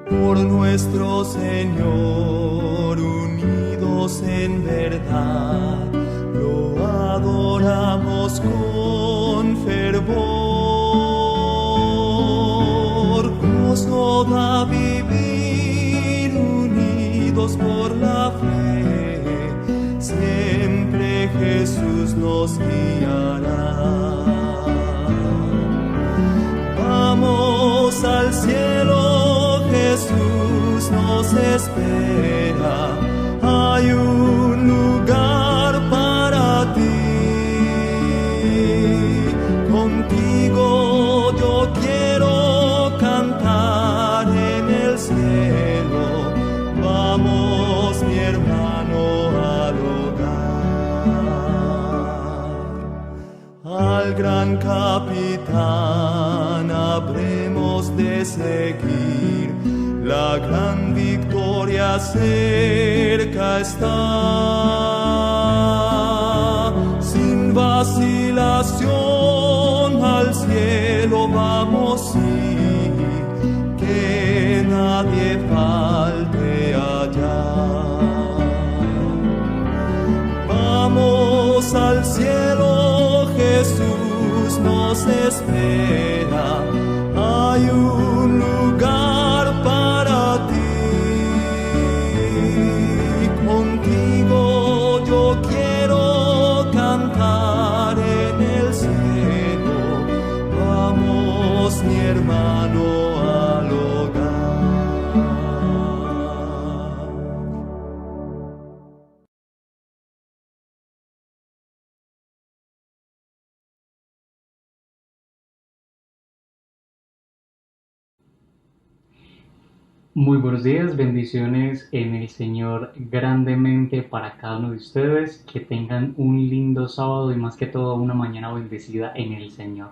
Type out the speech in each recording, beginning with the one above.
Por nuestro Señor, unidos en verdad, lo adoramos con fervor. Gozo da vivir unidos por la fe, siempre Jesús nos guiará. Vamos al cielo, Jesús nos espera, hay un lugar para ti. Contigo yo quiero cantar en el cielo, vamos mi hermano al hogar. Al gran capitán habremos de seguir, la gran victoria cerca está. Sin vacilación al cielo vamos ir, que nadie falte allá. Vamos al cielo, Jesús nos espera, hay un lugar para ti. Contigo yo quiero cantar en el cielo, vamos mi hermano al hogar. Muy buenos días, bendiciones en el Señor grandemente para cada uno de ustedes, que tengan un lindo sábado y más que todo una mañana bendecida en el Señor.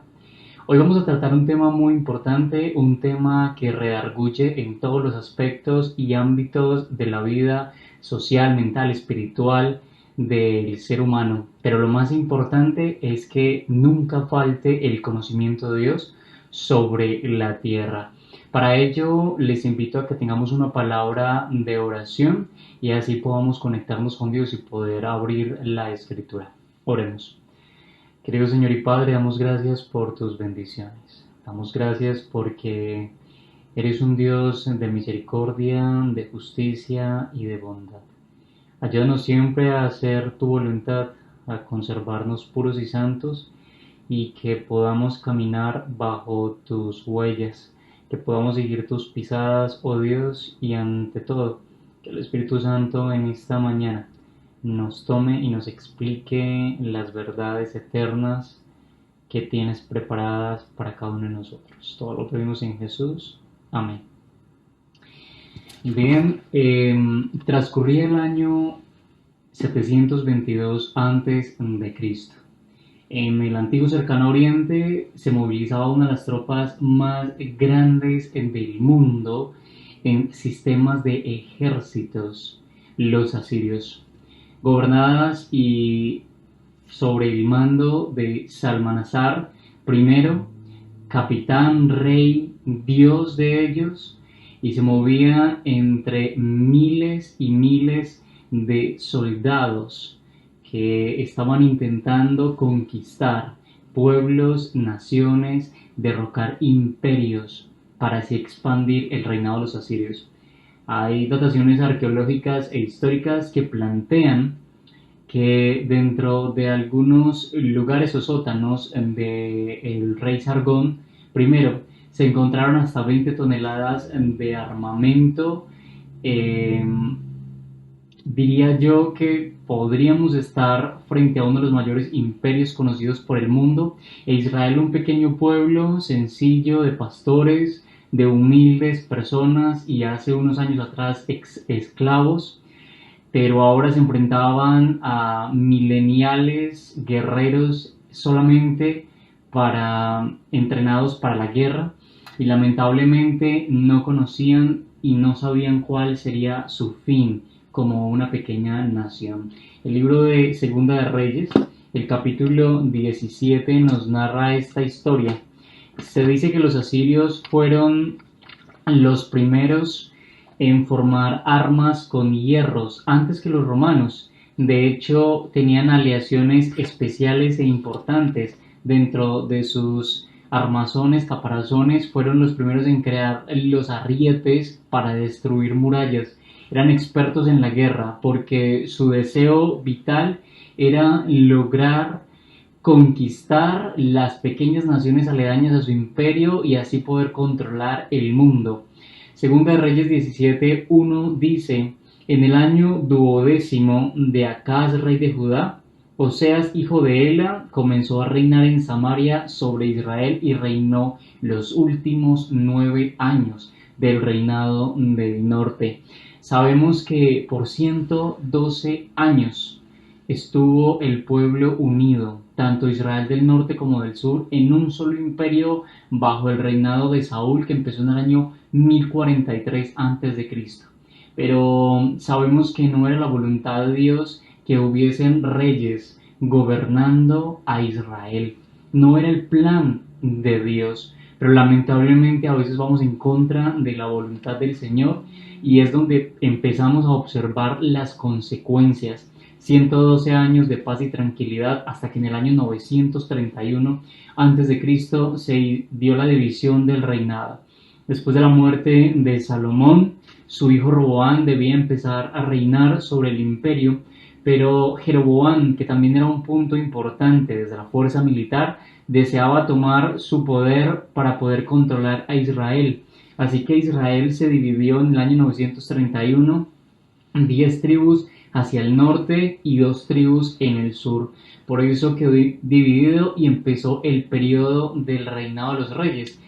Hoy vamos a tratar un tema muy importante, un tema que redarguye en todos los aspectos y ámbitos de la vida social, mental, espiritual del ser humano, pero lo más importante es que nunca falte el conocimiento de Dios sobre la tierra. Para ello les invito a que tengamos una palabra de oración y así podamos conectarnos con Dios y poder abrir la Escritura. Oremos. Querido Señor y Padre, damos gracias por tus bendiciones. Damos gracias porque eres un Dios de misericordia, de justicia y de bondad. Ayúdanos siempre a hacer tu voluntad, a conservarnos puros y santos y que podamos caminar bajo tus huellas, que podamos seguir tus pisadas, oh Dios, y ante todo, que el Espíritu Santo en esta mañana nos tome y nos explique las verdades eternas que tienes preparadas para cada uno de nosotros. Todo lo pedimos en Jesús. Amén. Bien, transcurría el año 722 antes de Cristo. En el antiguo cercano oriente se movilizaba una de las tropas más grandes del mundo en sistemas de ejércitos, los asirios, gobernadas y sobre el mando de Salmanasar I, capitán, rey, dios de ellos, y se movía entre miles y miles de soldados que estaban intentando conquistar pueblos, naciones, derrocar imperios para así expandir el reinado de los asirios. Hay dataciones arqueológicas e históricas que plantean que dentro de algunos lugares o sótanos del rey Sargón I se encontraron hasta 20 toneladas de armamento, diría yo que podríamos estar frente a uno de los mayores imperios conocidos por el mundo, e Israel un pequeño pueblo sencillo de pastores, de humildes personas y hace unos años atrás esclavos, pero ahora se enfrentaban a mileniales guerreros solamente entrenados para la guerra, y lamentablemente no conocían y no sabían cuál sería su fin como una pequeña nación. El libro de Segunda de Reyes, el capítulo 17, nos narra esta historia. Se dice que los asirios fueron los primeros en formar armas con hierros antes que los romanos. De hecho, tenían aleaciones especiales e importantes dentro de sus armazones, caparazones. Fueron los primeros en crear los arrietes para destruir murallas. Eran expertos en la guerra porque su deseo vital era lograr conquistar las pequeñas naciones aledañas a su imperio y así poder controlar el mundo. Segunda de Reyes 17:1 dice: en el año 12º de Acaz, rey de Judá, Oseas, hijo de Ela, comenzó a reinar en Samaria sobre Israel y reinó los últimos 9 años del reinado del norte. Sabemos que por 112 años estuvo el pueblo unido, tanto Israel del norte como del sur, en un solo imperio bajo el reinado de Saúl, que empezó en el año 1043 a.C. Pero sabemos que no era la voluntad de Dios que hubiesen reyes gobernando a Israel. No era el plan de Dios, pero lamentablemente a veces vamos en contra de la voluntad del Señor y es donde empezamos a observar las consecuencias. 112 años de paz y tranquilidad hasta que en el año 931 a.C. se dio la división del reinado. Después de la muerte de Salomón, su hijo Roboam debía empezar a reinar sobre el imperio, pero Jeroboam, que también era un punto importante desde la fuerza militar, deseaba tomar su poder para poder controlar a Israel. Así que Israel se dividió en el año 931, 10 tribus hacia el norte y 2 tribus en el sur. Por eso quedó dividido y empezó el periodo del reinado de los reyes.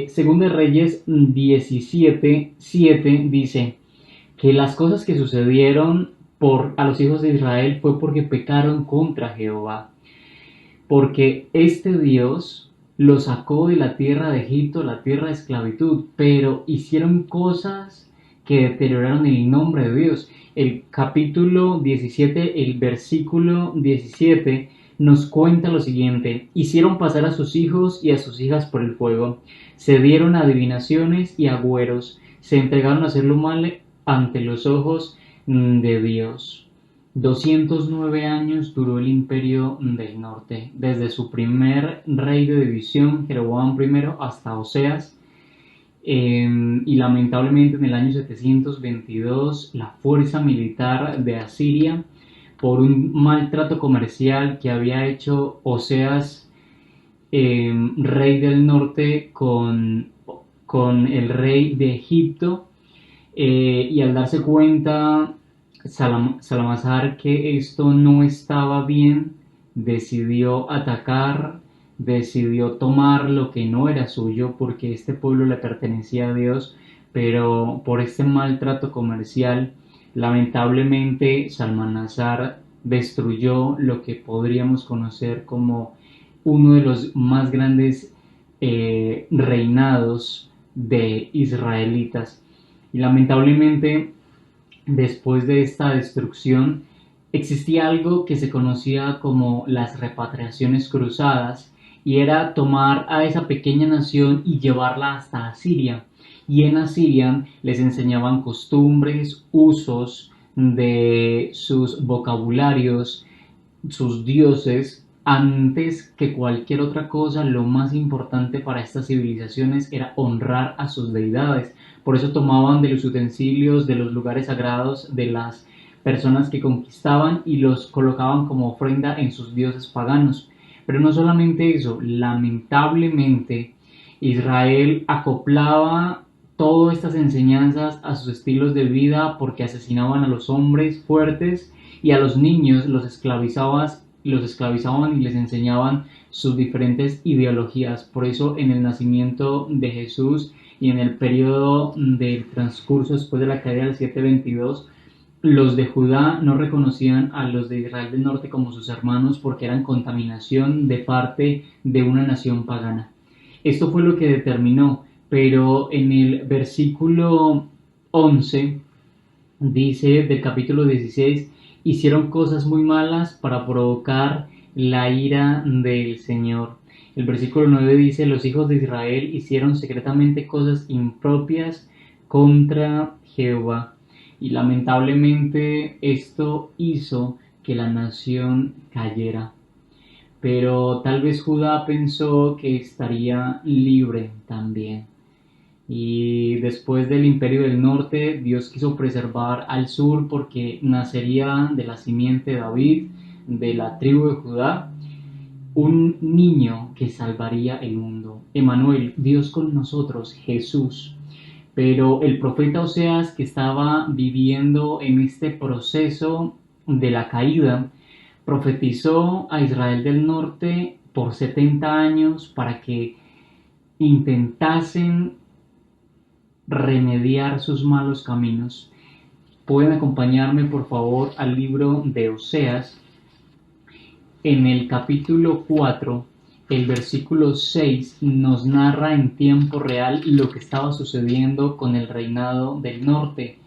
Segunda de Reyes 17:7 dice que las cosas que sucedieron a los hijos de Israel fue porque pecaron contra Jehová, porque este Dios los sacó de la tierra de Egipto, la tierra de esclavitud, pero hicieron cosas que deterioraron el nombre de Dios. El capítulo 17, el versículo 17 nos cuenta lo siguiente: hicieron pasar a sus hijos y a sus hijas por el fuego, se dieron a adivinaciones y agüeros, se entregaron a hacer lo mal ante los ojos de Dios. 209 años duró el imperio del norte, desde su primer rey de división, Jeroboam I, hasta Oseas. Y lamentablemente en el año 722 la fuerza militar de Asiria, por un maltrato comercial que había hecho Oseas, rey del norte, con el rey de Egipto, y al darse cuenta Salamazar que esto no estaba bien, decidió atacar, decidió tomar lo que no era suyo, porque este pueblo le pertenecía a Dios, pero por este maltrato comercial, lamentablemente Salmanasar destruyó lo que podríamos conocer como uno de los más grandes reinados de israelitas. Y lamentablemente, después de esta destrucción, existía algo que se conocía como las repatriaciones cruzadas, y era tomar a esa pequeña nación y llevarla hasta Asiria. Y en Asiria les enseñaban costumbres, usos de sus vocabularios, sus dioses. Antes que cualquier otra cosa, lo más importante para estas civilizaciones era honrar a sus deidades. Por eso tomaban de los utensilios, de los lugares sagrados de las personas que conquistaban y los colocaban como ofrenda en sus dioses paganos. Pero no solamente eso, lamentablemente Israel acoplaba todas estas enseñanzas a sus estilos de vida porque asesinaban a los hombres fuertes y a los niños los esclavizaban y les enseñaban sus diferentes ideologías. Por eso en el nacimiento de Jesús y en el periodo del transcurso después de la caída del 722, los de Judá no reconocían a los de Israel del norte como sus hermanos porque eran contaminación de parte de una nación pagana. Esto fue lo que determinó, pero en el versículo 11 dice del capítulo 16, hicieron cosas muy malas para provocar la ira del Señor. El versículo 9 dice, los hijos de Israel hicieron secretamente cosas impropias contra Jehová. Y lamentablemente esto hizo que la nación cayera. Pero tal vez Judá pensó que estaría libre también. Y después del imperio del norte, Dios quiso preservar al sur porque nacería de la simiente de David, de la tribu de Judá, un niño que salvaría el mundo. Emmanuel, Dios con nosotros, Jesús. Pero el profeta Oseas, que estaba viviendo en este proceso de la caída, profetizó a Israel del norte por 70 años para que intentasen remediar sus malos caminos. Pueden acompañarme por favor al libro de Oseas. En el capítulo 4, el versículo 6 nos narra en tiempo real lo que estaba sucediendo con el reinado del norte.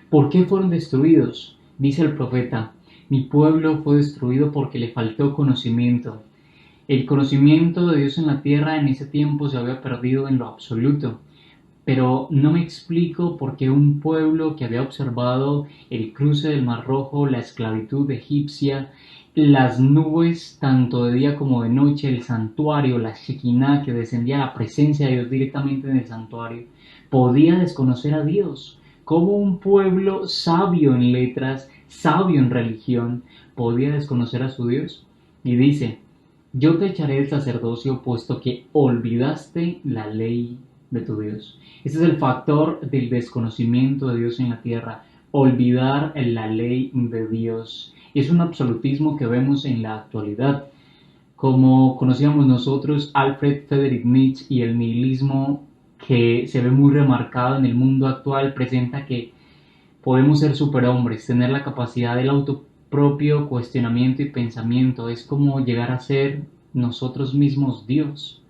¿Por qué fueron destruidos? Dice el profeta, mi pueblo fue destruido porque le faltó conocimiento. El conocimiento de Dios en la tierra en ese tiempo se había perdido en lo absoluto. Pero no me explico por qué un pueblo que había observado el cruce del Mar Rojo, la esclavitud egipcia, las nubes tanto de día como de noche, el santuario, la Shekinah que descendía a la presencia de Dios directamente en el santuario, podía desconocer a Dios. ¿Cómo un pueblo sabio en letras, sabio en religión, podía desconocer a su Dios? Y dice, yo te echaré del sacerdocio puesto que olvidaste la ley de tu Dios. Ese es el factor del desconocimiento de Dios en la tierra, olvidar la ley de Dios. Es un absolutismo que vemos en la actualidad. Como conocíamos nosotros, Alfred Friedrich Nietzsche y el nihilismo que se ve muy remarcado en el mundo actual presenta que podemos ser superhombres, tener la capacidad del autopropio cuestionamiento y pensamiento. Es como llegar a ser nosotros mismos Dios.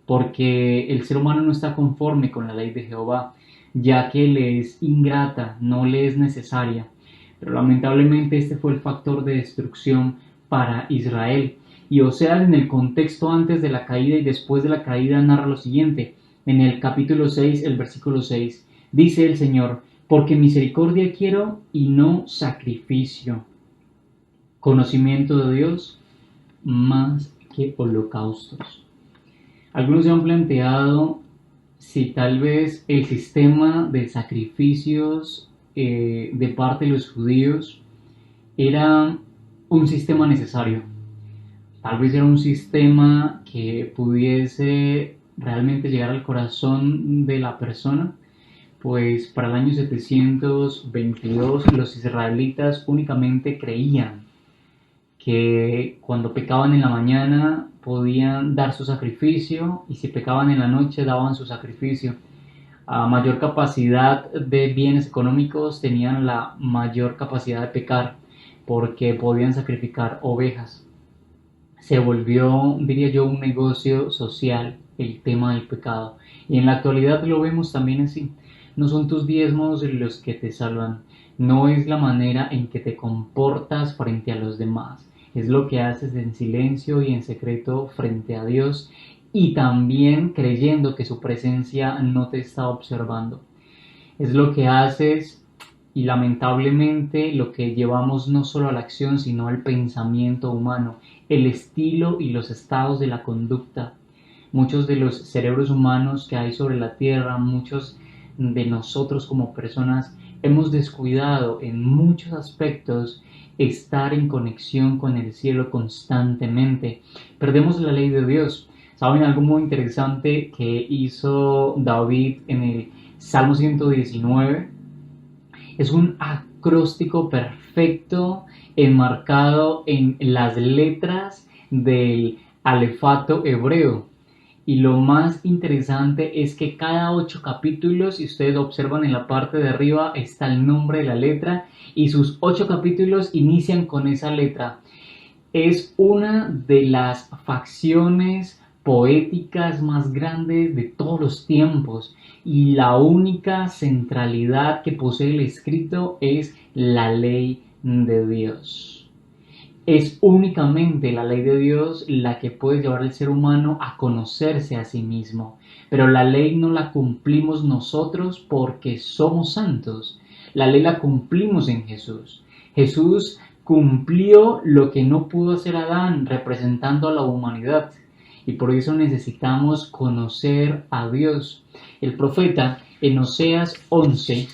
Porque el ser humano no está conforme con la ley de Jehová, ya que le es ingrata, no le es necesaria. Pero lamentablemente este fue el factor de destrucción para Israel. Y Oseas en el contexto antes de la caída y después de la caída narra lo siguiente. En el capítulo 6, el versículo 6, dice el Señor, porque misericordia quiero y no sacrificio, conocimiento de Dios más que holocaustos. Algunos se han planteado si tal vez el sistema de sacrificios de parte de los judíos era un sistema necesario. Tal vez era un sistema que pudiese realmente llegar al corazón de la persona, pues para el año 722 los israelitas únicamente creían que cuando pecaban en la mañana podían dar su sacrificio y si pecaban en la noche daban su sacrificio. A mayor capacidad de bienes económicos tenían la mayor capacidad de pecar porque podían sacrificar ovejas. Se volvió, diría yo, un negocio social el tema del pecado. Y en la actualidad lo vemos también así. No son tus diezmos los que te salvan. No es la manera en que te comportas frente a los demás. Es lo que haces en silencio y en secreto frente a Dios y también creyendo que su presencia no te está observando. Es lo que haces y lamentablemente lo que llevamos no solo a la acción sino al pensamiento humano, el estilo y los estados de la conducta. Muchos de los cerebros humanos que hay sobre la tierra, muchos de nosotros como personas hemos descuidado en muchos aspectos estar en conexión con el cielo constantemente. Perdemos la ley de Dios. ¿Saben algo muy interesante que hizo David en el Salmo 119? Es un acróstico perfecto perfecto enmarcado en las letras del alefato hebreo. Y lo más interesante es que cada 8 capítulos, si ustedes observan en la parte de arriba, está el nombre de la letra y sus 8 capítulos inician con esa letra. Es una de las facciones poéticas más grandes de todos los tiempos y la única centralidad que posee el escrito es la ley de Dios. Es únicamente la ley de Dios la que puede llevar al ser humano a conocerse a sí mismo, pero la ley no la cumplimos nosotros porque somos santos. La ley la cumplimos en Jesús. Jesús cumplió lo que no pudo hacer Adán, representando a la humanidad. Y por eso necesitamos conocer a Dios. El profeta en Oseas 11,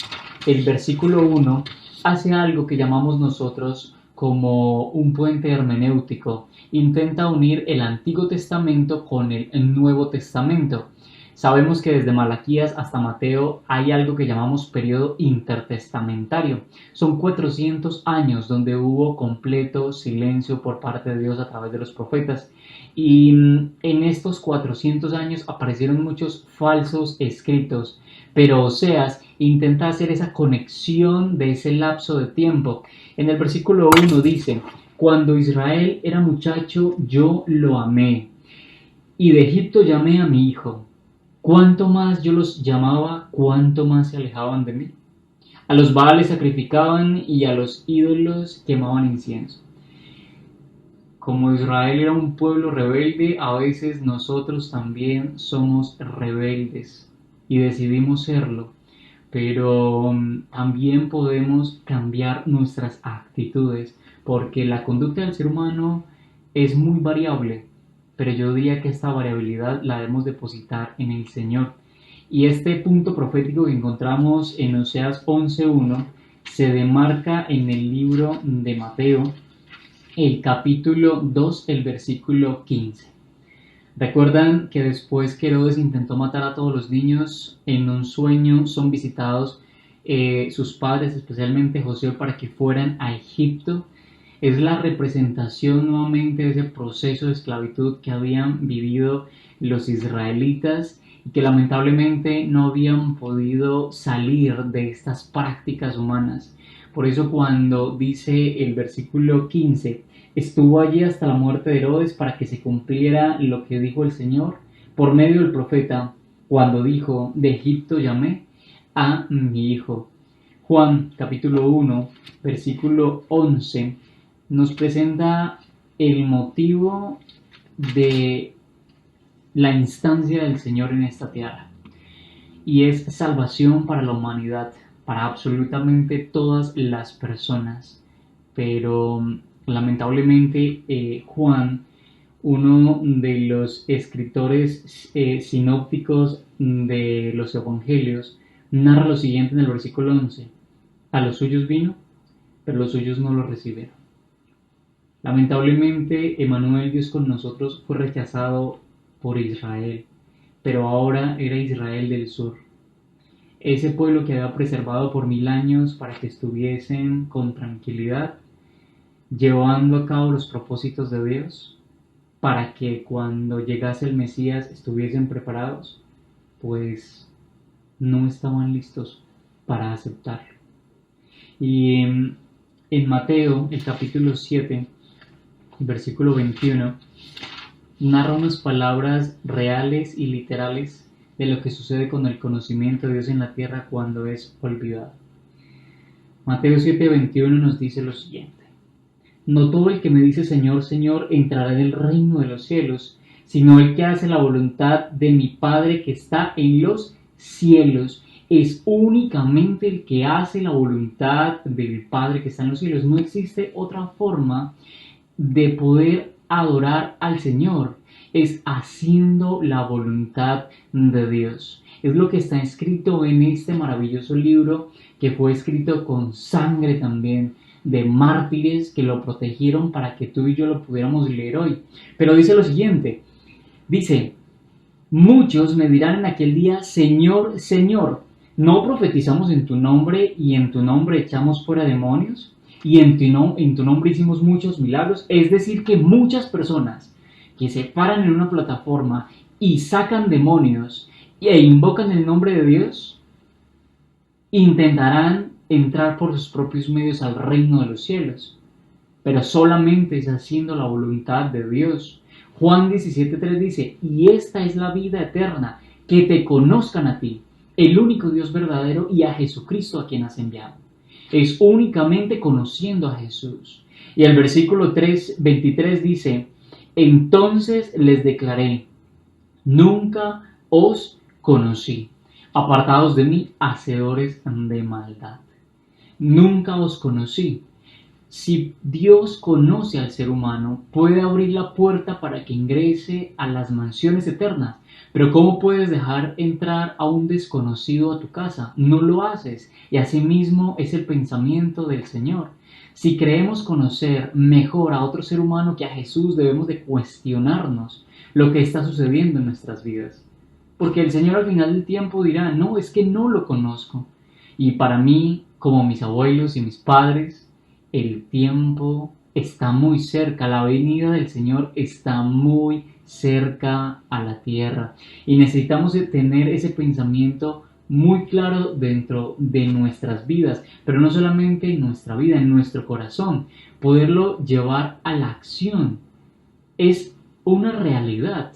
el versículo 1, hace algo que llamamos nosotros como un puente hermenéutico. Intenta unir el Antiguo Testamento con el Nuevo Testamento. Sabemos que desde Malaquías hasta Mateo hay algo que llamamos periodo intertestamentario. Son 400 años donde hubo completo silencio por parte de Dios a través de los profetas. Y en estos 400 años aparecieron muchos falsos escritos, pero Oseas intenta hacer esa conexión de ese lapso de tiempo. En el versículo 1 dice: cuando Israel era muchacho, yo lo amé, y de Egipto llamé a mi hijo. Cuanto más yo los llamaba, cuanto más se alejaban de mí. A los Baales sacrificaban y a los ídolos quemaban incienso. Como Israel era un pueblo rebelde, a veces nosotros también somos rebeldes y decidimos serlo, pero también podemos cambiar nuestras actitudes, porque la conducta del ser humano es muy variable, pero yo diría que esta variabilidad la debemos depositar en el Señor. Y este punto profético que encontramos en Oseas 11.1 se demarca en el libro de Mateo, el capítulo 2, el versículo 15. Recuerdan que después que Herodes intentó matar a todos los niños, en un sueño son visitados sus padres, especialmente José, para que fueran a Egipto. Es la representación nuevamente de ese proceso de esclavitud que habían vivido los israelitas y que lamentablemente no habían podido salir de estas prácticas humanas. Por eso cuando dice el versículo 15, estuvo allí hasta la muerte de Herodes para que se cumpliera lo que dijo el Señor por medio del profeta, cuando dijo: de Egipto llamé a mi hijo. Juan capítulo 1, versículo 11, nos presenta el motivo de la instancia del Señor en esta tierra, y es salvación para la humanidad, para absolutamente todas las personas. Pero lamentablemente Juan, uno de los escritores sinópticos de los evangelios, narra lo siguiente en el versículo 11: a los suyos vino, pero los suyos no lo recibieron. Lamentablemente, Emmanuel, Dios con nosotros, fue rechazado por Israel, pero ahora era Israel del sur. Ese pueblo que había preservado por 1000 años para que estuviesen con tranquilidad, llevando a cabo los propósitos de Dios, para que cuando llegase el Mesías estuviesen preparados, pues no estaban listos para aceptarlo. Y en Mateo, el capítulo 7, versículo 21, narra unas palabras reales y literales de lo que sucede con el conocimiento de Dios en la tierra cuando es olvidado. Mateo 7:21 nos dice lo siguiente: no todo el que me dice Señor, Señor entrará en el reino de los cielos, sino el que hace la voluntad de mi Padre que está en los cielos. Es únicamente el que hace la voluntad del Padre que está en los cielos. No existe otra forma de poder adorar al Señor, es haciendo la voluntad de Dios. Es lo que está escrito en este maravilloso libro, que fue escrito con sangre también de mártires que lo protegieron para que tú y yo lo pudiéramos leer hoy. Pero dice lo siguiente, dice: muchos me dirán en aquel día, Señor, Señor, ¿no profetizamos en tu nombre y en tu nombre echamos fuera demonios? y en tu nombre hicimos muchos milagros. Es decir, que muchas personas que se paran en una plataforma y sacan demonios e invocan el nombre de Dios, intentarán entrar por sus propios medios al reino de los cielos, pero solamente es haciendo la voluntad de Dios. Juan 17:3 dice, y esta es la vida eterna, que te conozcan a ti, el único Dios verdadero, y a Jesucristo a quien has enviado. Es únicamente conociendo a Jesús. Y el versículo 23 dice, entonces les declaré, nunca os conocí, apartados de mí, hacedores de maldad. Nunca os conocí. Si Dios conoce al ser humano, puede abrir la puerta para que ingrese a las mansiones eternas. Pero ¿cómo puedes dejar entrar a un desconocido a tu casa? No lo haces. Y asimismo es el pensamiento del Señor. Si creemos conocer mejor a otro ser humano que a Jesús, debemos de cuestionarnos lo que está sucediendo en nuestras vidas. Porque el Señor al final del tiempo dirá, no, es que no lo conozco. Y para mí, como mis abuelos y mis padres, el tiempo está muy cerca, la venida del Señor está muy cerca a la tierra. Y necesitamos tener ese pensamiento muy claro dentro de nuestras vidas, pero no solamente en nuestra vida, en nuestro corazón, poderlo llevar a la acción. Es una realidad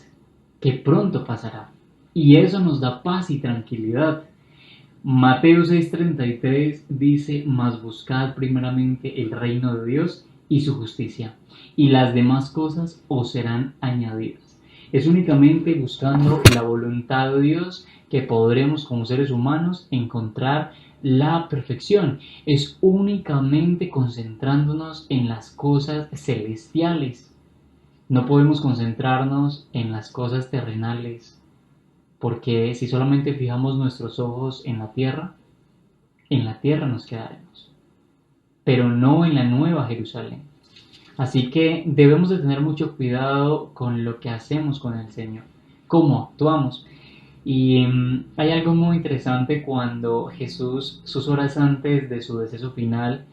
que pronto pasará y eso nos da paz y tranquilidad. Mateo 6:33 dice, mas buscad primeramente el reino de Dios y su justicia, y las demás cosas os serán añadidas. Es únicamente buscando la voluntad de Dios que podremos como seres humanos encontrar la perfección. Es únicamente concentrándonos en las cosas celestiales. No podemos concentrarnos en las cosas terrenales, porque si solamente fijamos nuestros ojos en la tierra nos quedaremos, pero no en la nueva Jerusalén. Así que debemos de tener mucho cuidado con lo que hacemos con el Señor, cómo actuamos. Y hay algo muy interesante cuando Jesús, sus horas antes de su deceso final,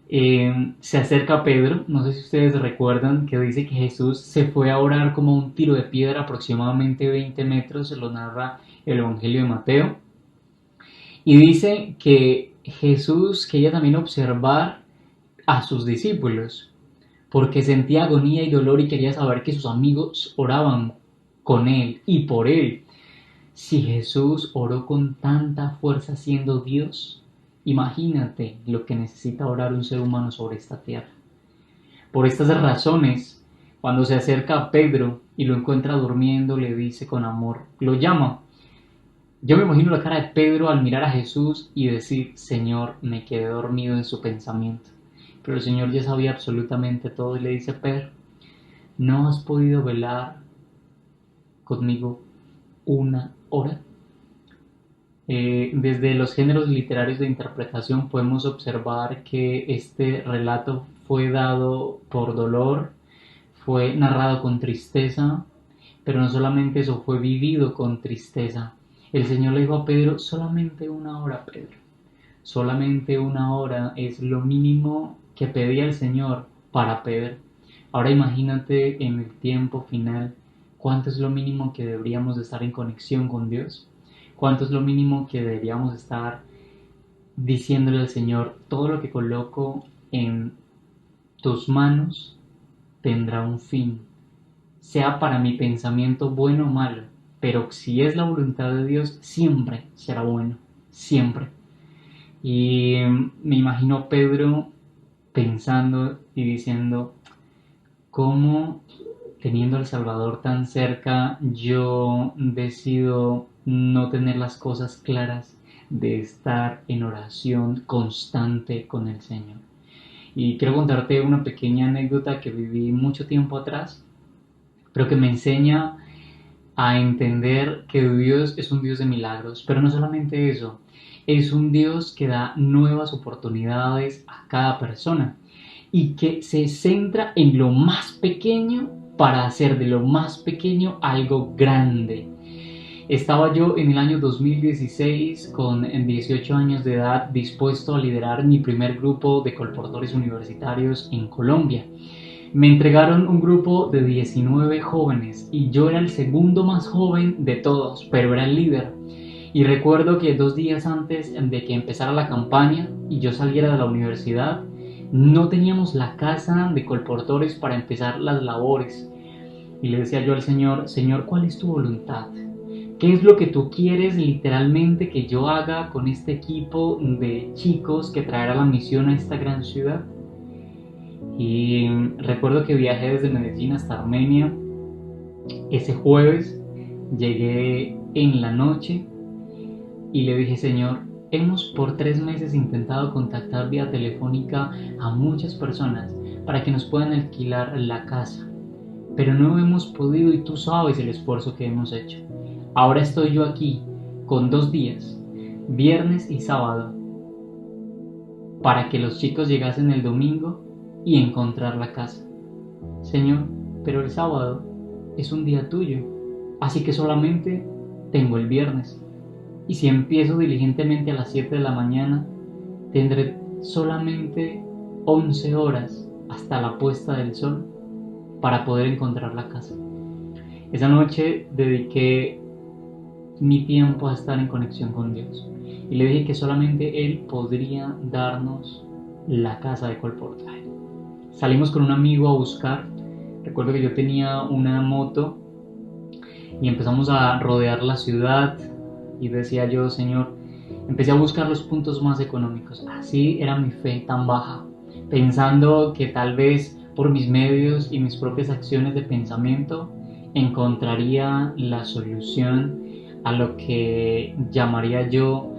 se acerca a Pedro. No sé si ustedes recuerdan que dice que Jesús se fue a orar como un tiro de piedra, aproximadamente 20 metros, se lo narra el Evangelio de Mateo. Y dice que Jesús quería también observar a sus discípulos, porque sentía agonía y dolor y quería saber que sus amigos oraban con él y por él. Si Jesús oró con tanta fuerza siendo Dios, imagínate lo que necesita orar un ser humano sobre esta tierra. Por estas razones, cuando se acerca a Pedro y lo encuentra durmiendo, le dice con amor, lo llama. Yo me imagino la cara de Pedro al mirar a Jesús y decir, Señor, me quedé dormido en su pensamiento. Pero el Señor ya sabía absolutamente todo y le dice, Pedro, ¿no has podido velar conmigo una hora? Desde los géneros literarios de interpretación podemos observar que este relato fue dado por dolor, fue narrado con tristeza, pero no solamente eso, fue vivido con tristeza. El Señor le dijo a Pedro, solamente una hora, Pedro. Solamente una hora es lo mínimo que pedía el Señor para Pedro. Ahora imagínate en el tiempo final, ¿cuánto es lo mínimo que deberíamos de estar en conexión con Dios? ¿Cuánto es lo mínimo que deberíamos estar diciéndole al Señor, todo lo que coloco en tus manos tendrá un fin, sea para mi pensamiento bueno o malo, pero si es la voluntad de Dios, siempre será bueno, siempre. Y me imagino Pedro pensando y diciendo, ¿cómo teniendo al Salvador tan cerca yo decido no tener las cosas claras de estar en oración constante con el Señor? Y quiero contarte una pequeña anécdota que viví mucho tiempo atrás, pero que me enseña a entender que Dios es un Dios de milagros, pero no solamente eso, es un Dios que da nuevas oportunidades a cada persona y que se centra en lo más pequeño para hacer de lo más pequeño algo grande. Estaba yo en el año 2016 con 18 años de edad dispuesto a liderar mi primer grupo de colportores universitarios en Colombia. Me entregaron un grupo de 19 jóvenes y yo era el segundo más joven de todos, pero era el líder. Y recuerdo que 2 días antes de que empezara la campaña y yo saliera de la universidad, no teníamos la casa de colportores para empezar las labores. Y le decía yo al Señor, Señor, ¿cuál es tu voluntad? ¿Qué es lo que tú quieres literalmente que yo haga con este equipo de chicos que traerá la misión a esta gran ciudad? Y recuerdo que viajé desde Medellín hasta Armenia. Ese jueves llegué en la noche y le dije, Señor, hemos por 3 meses intentado contactar vía telefónica a muchas personas para que nos puedan alquilar la casa, pero no hemos podido y tú sabes el esfuerzo que hemos hecho. Ahora estoy yo aquí con 2 días, viernes y sábado, para que los chicos llegasen el domingo y encontrar la casa. Señor, pero el sábado es un día tuyo, así que solamente tengo el viernes. Y si empiezo diligentemente a las 7 de la mañana, tendré solamente 11 horas hasta la puesta del sol para poder encontrar la casa. Esa noche dediqué mi tiempo a estar en conexión con Dios y le dije que solamente Él podría darnos la casa de colportaje. Salimos con un amigo a buscar. Recuerdo que yo tenía una moto y empezamos a rodear la ciudad y decía yo, Señor, empecé a buscar los puntos más económicos. Así era mi fe tan baja, pensando que tal vez por mis medios y mis propias acciones de pensamiento encontraría la solución a lo que llamaría yo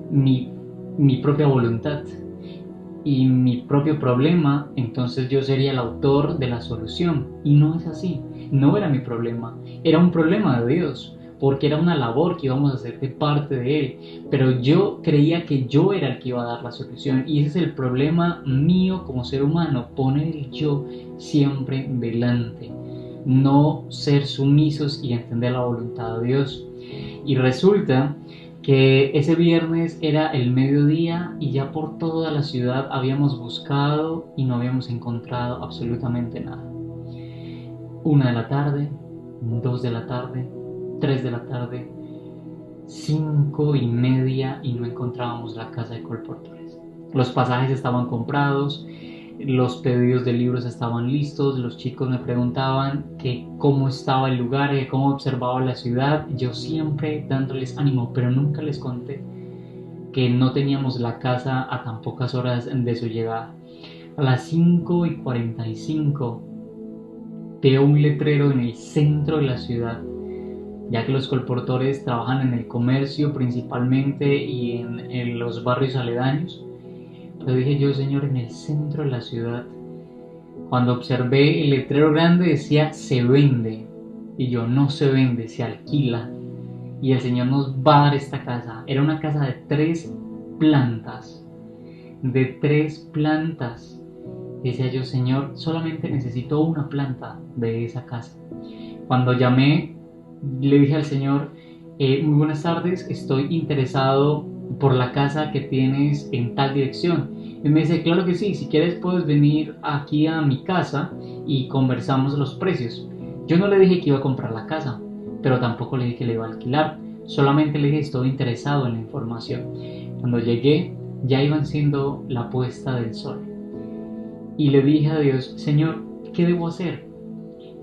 mi propia voluntad y mi propio problema. Entonces yo sería el autor de la solución, y no es así. No era mi problema, era un problema de Dios, porque era una labor que íbamos a hacer de parte de Él, pero yo creía que yo era el que iba a dar la solución, y ese es el problema mío como ser humano, poner el yo siempre delante, no ser sumisos y entender la voluntad de Dios. Y resulta que ese viernes era el mediodía y ya por toda la ciudad habíamos buscado y no habíamos encontrado absolutamente nada. 1 de la tarde, 2 de la tarde, 3 de la tarde, 5:30 y no encontrábamos la casa de colportores. Los pasajes estaban comprados, los pedidos de libros estaban listos, los chicos me preguntaban que cómo estaba el lugar, que cómo observaba la ciudad, yo siempre dándoles ánimo, pero nunca les conté que no teníamos la casa a tan pocas horas de su llegada. A las 5:45 veo un letrero en el centro de la ciudad, ya que los colportores trabajan en el comercio principalmente y en los barrios aledaños. Pero dije yo, Señor, en el centro de la ciudad. Cuando observé el letrero grande decía se vende, y yo, no se vende, se alquila, y el Señor nos va a dar esta casa. Era una casa de 3 plantas, Decía yo, Señor, solamente necesito una planta de esa casa. Cuando llamé, le dije al Señor, muy buenas tardes, estoy interesado por la casa que tienes en tal dirección. Y me dice, claro que sí, si quieres puedes venir aquí a mi casa y conversamos los precios. Yo no le dije que iba a comprar la casa, pero tampoco le dije que le iba a alquilar, solamente le dije estoy interesado en la información. Cuando llegué ya iban siendo la puesta del sol y le dije a Dios, Señor, ¿qué debo hacer?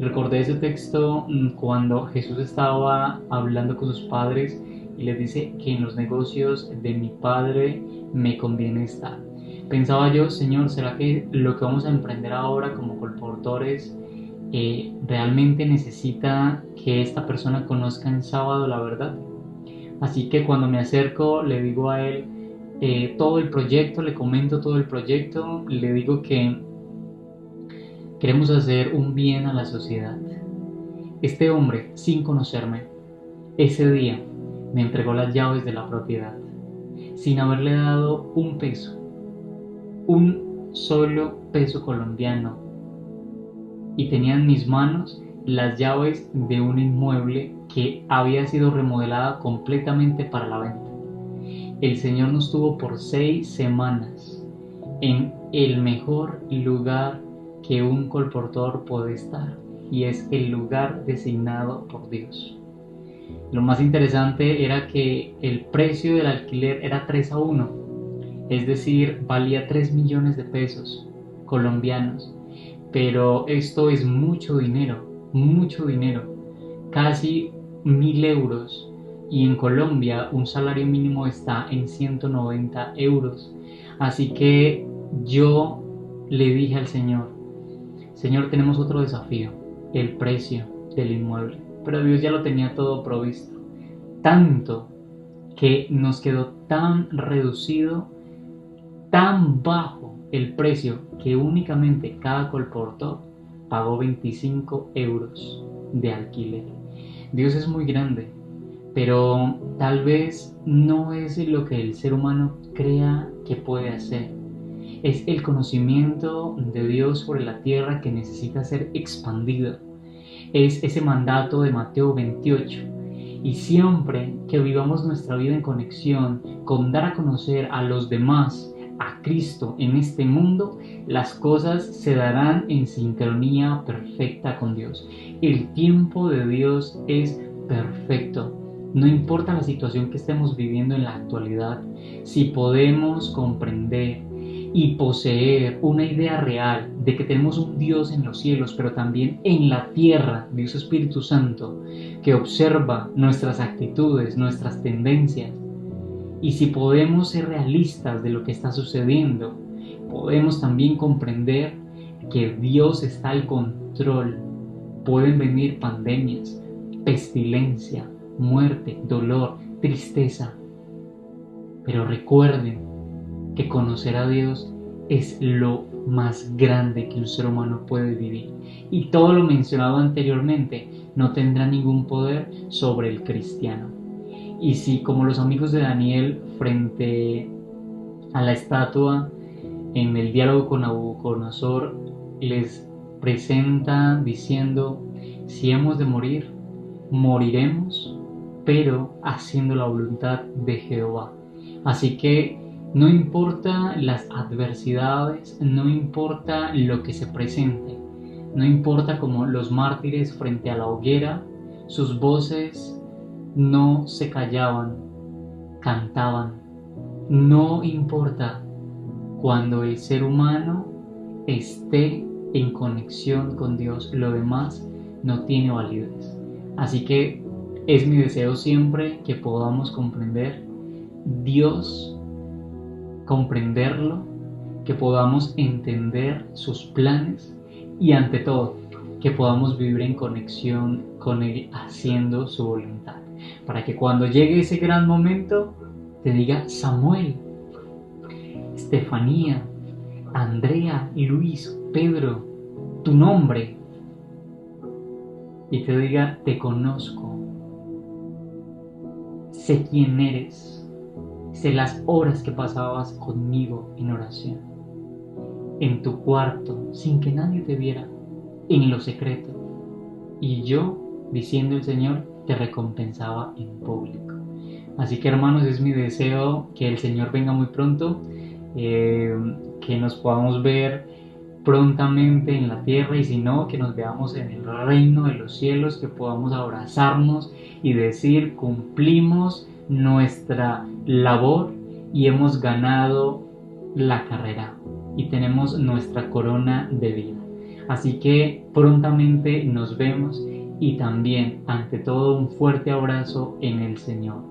Recordé ese texto cuando Jesús estaba hablando con sus padres y les dice que en los negocios de mi Padre me conviene estar. Pensaba yo, Señor, ¿será que lo que vamos a emprender ahora como colportores realmente necesita que esta persona conozca en sábado la verdad? Así que cuando me acerco le digo a él todo el proyecto, le comento todo el proyecto, le digo que queremos hacer un bien a la sociedad. Este hombre, sin conocerme, ese día me entregó las llaves de la propiedad, sin haberle dado un peso, un solo peso colombiano, y tenía en mis manos las llaves de un inmueble que había sido remodelada completamente para la venta. El Señor nos tuvo por 6 semanas en el mejor lugar que un colportor puede estar, y es el lugar designado por Dios. Lo más interesante era que el precio del alquiler era 3-1, es decir, valía 3 millones de pesos colombianos. Pero esto es mucho dinero, casi 1.000 euros. Y en Colombia un salario mínimo está en 190 euros. Así que yo le dije al Señor, Señor, tenemos otro desafío, el precio del inmueble. Pero Dios ya lo tenía todo provisto. Tanto que nos quedó tan reducido, tan bajo el precio, que únicamente cada colportor pagó 25 euros de alquiler. Dios es muy grande, pero tal vez no es lo que el ser humano crea que puede hacer. Es el conocimiento de Dios sobre la tierra que necesita ser expandido. Es ese mandato de Mateo 28. Y siempre que vivamos nuestra vida en conexión con dar a conocer a los demás a Cristo en este mundo, las cosas se darán en sincronía perfecta con Dios. El tiempo de Dios es perfecto. No importa la situación que estemos viviendo en la actualidad, si podemos comprender y poseer una idea real de que tenemos un Dios en los cielos, pero también en la tierra, Dios Espíritu Santo, que observa nuestras actitudes, nuestras tendencias, y si podemos ser realistas de lo que está sucediendo, podemos también comprender que Dios está al control. Pueden venir pandemias, pestilencia, muerte, dolor, tristeza, pero recuerden que conocer a Dios es lo más grande que un ser humano puede vivir, y todo lo mencionado anteriormente no tendrá ningún poder sobre el cristiano. Y si, como los amigos de Daniel frente a la estatua en el diálogo con Nabucodonosor les presenta diciendo, si hemos de morir, moriremos, pero haciendo la voluntad de Jehová. Así que no importa las adversidades, no importa lo que se presente, no importa como los mártires frente a la hoguera, sus voces no se callaban, cantaban. No importa cuando el ser humano esté en conexión con Dios, lo demás no tiene validez. Así que es mi deseo siempre que podamos comprender Dios, comprenderlo, que podamos entender sus planes y ante todo que podamos vivir en conexión con Él haciendo su voluntad, para que cuando llegue ese gran momento te diga Samuel, Estefanía, Andrea, Luis, Pedro, tu nombre, y te diga te conozco, sé quién eres, sé las horas que pasabas conmigo en oración, en tu cuarto, sin que nadie te viera, en lo secreto, y yo, diciendo el Señor, te recompensaba en público. Así que hermanos, es mi deseo que el Señor venga muy pronto, que nos podamos ver prontamente en la tierra, y si no, que nos veamos en el reino de los cielos, que podamos abrazarnos y decir cumplimos nuestra labor y hemos ganado la carrera y tenemos nuestra corona de vida. Así que prontamente nos vemos, y también ante todo un fuerte abrazo en el Señor,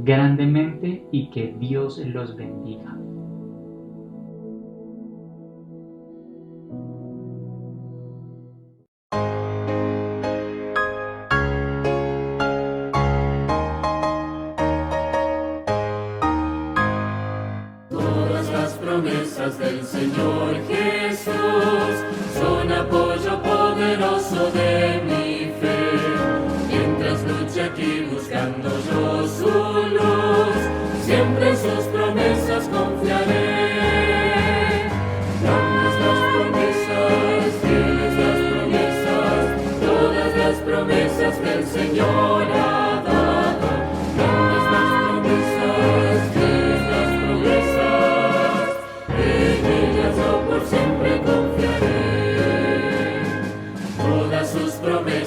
grandemente, y que Dios los bendiga. Todas las promesas del Señor Jesús son apoyo poderoso de mi fe. Mientras luche aquí buscando yo su luz, siempre en sus promesas confiaré. Grandes las promesas, fieles las promesas, todas promesas del Señor ha dado, grandes las promesas, en ellas yo por siempre confiaré. Todas sus promesas